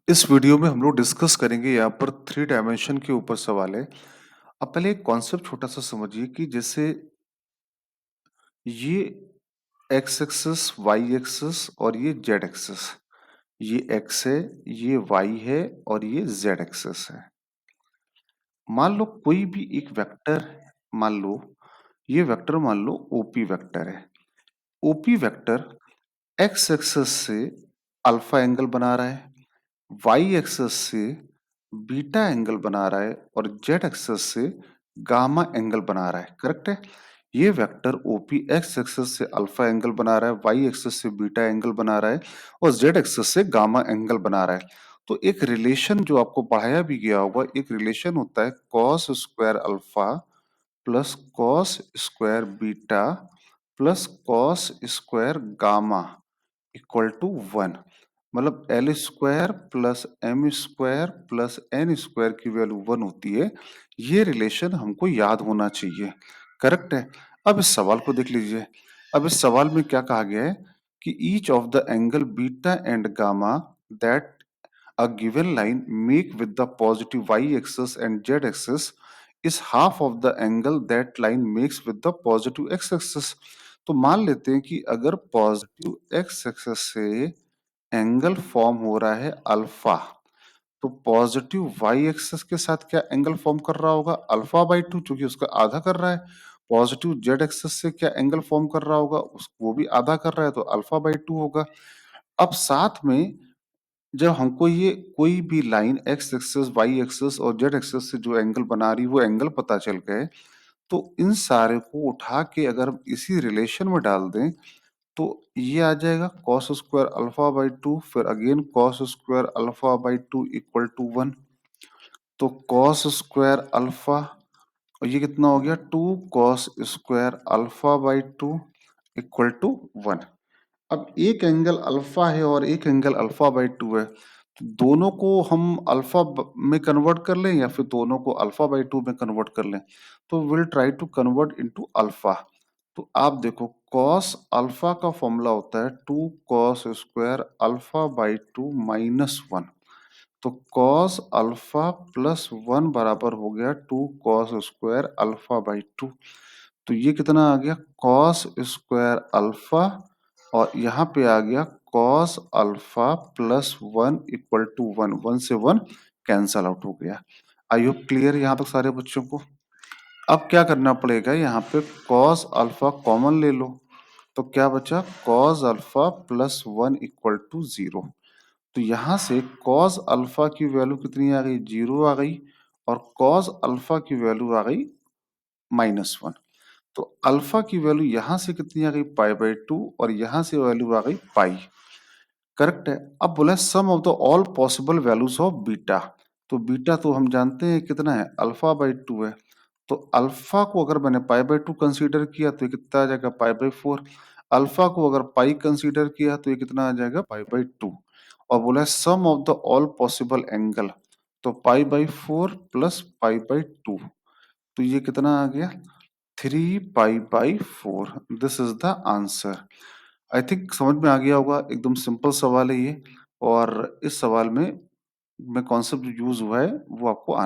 इस वीडियो में हम लोग डिस्कस करेंगे यहाँ पर थ्री डायमेंशन के ऊपर सवाल है। अब पहले एक कॉन्सेप्ट छोटा सा समझिए कि जैसे ये एक्स एक्सिस, वाई एक्सिस और ये जेड एक्सिस, ये एक्स है, ये वाई है और ये जेड एक्सिस है। मान लो कोई भी एक वेक्टर, मान लो ये वेक्टर मान लो ओपी वेक्टर है। ओपी वेक्टर एक्स एक्सिस से अल्फा एंगल बना रहा है, वाई एक्सिस से बीटा एंगल बना रहा है और जेड एक्सिस से गामा एंगल बना रहा है। करेक्ट है। ये वेक्टर ओपी एक्स एक्सिस से अल्फा एंगल बना रहा है, वाई एक्सिस से बीटा एंगल बना रहा है और जेड एक्सिस से गामा एंगल बना रहा है। तो एक रिलेशन जो आपको पढ़ाया भी गया होगा, एक रिलेशन होता है cos square alpha plus cos square beta plus cos square gamma equal to one. मतलब L square plus M square plus N square की वैल्यू वन होती है। ये रिलेशन हमको याद होना चाहिए। करेक्ट है। अब इस सवाल को देख लीजिए। अब इस सवाल में क्या कहा गया है कि each of the angle beta and gamma that a given line make with the positive y-axis and z-axis is half of the angle that line makes with the positive x-axis। तो मान लेते हैं कि अगर पॉजिटिव x-axis से angle form हो रहा है अल्फा, तो पॉजिटिव वाई एक्सिस के साथ क्या एंगल फॉर्म कर रहा होगा? अल्फा बाई टू, क्योंकि उसका आधा कर रहा है। पॉजिटिव जेड एक्सिस से क्या एंगल फॉर्म कर रहा होगा? वो भी आधा कर रहा है, तो अल्फा बाई टू होगा। अब साथ में जब हमको ये कोई भी line X axis, Y axis और जेड एक्सिस से जो एंगल बना रही है वो एंगल पता चल गए, तो इन सारे को उठा के अगर हम इसी रिलेशन में डाल दें तो ये आ जाएगा cos square alpha by two, फिर again cos square alpha by two equal to one. तो कॉस स्क्वायर अल्फा और ये कितना हो गया? Two cos square alpha by two equal to one. अब एक एंगल अल्फा है और एक एंगल अल्फा बाई टू है, तो दोनों को हम में कन्वर्ट कर लें या फिर दोनों को अल्फा बाई टू में कन्वर्ट कर लें। तो will try to convert into alpha. तो आप देखो कॉस अल्फा का फॉर्मूला होता है two cos square alpha by two minus one. तो कॉस अल्फा प्लस वन बराबर हो गया two cos square alpha by two. तो ये कितना आ गया? कॉस स्क्वायर अल्फा और यहाँ पे आ गया cos alpha plus one equal to one. One से वन कैंसल आउट हो गया। आई होप क्लियर यहाँ तक सारे बच्चों को। अब क्या करना पड़ेगा? यहाँ पे कॉस अल्फा कॉमन ले लो, तो क्या बचा? Cos alpha plus one equal to zero. तो यहाँ से कॉस अल्फा की वैल्यू कितनी आ गई? जीरो आ गई। और कॉस अल्फा की वैल्यू आ गई माइनस वन। तो अल्फा की वैल्यू यहां से कितनी आ गई? पाई बाई टू। और यहां से वैल्यू आ गई पाई। करेक्ट है। अब बोला sum of the all possible values of beta. तो बीटा तो हम जानते हैं कितना है? अल्फा बाई टू है। तो अल्फा को अगर मैंने पाई बाई टू कंसीडर किया तो ये कितना आ जाएगा? Pi by four. अल्फा को अगर पाई कंसीडर किया तो ये कितना आ जाएगा? Pi by two. और बोला sum of the all possible angle, तो pi by four plus pi by two. तो ये कितना आ गया? Three pi by four. This is the answer. I think समझ में आ गया होगा। एकदम सिंपल सवाल है ये। और इस सवाल में कॉन्सेप्ट जो यूज हुआ है वो आपको आना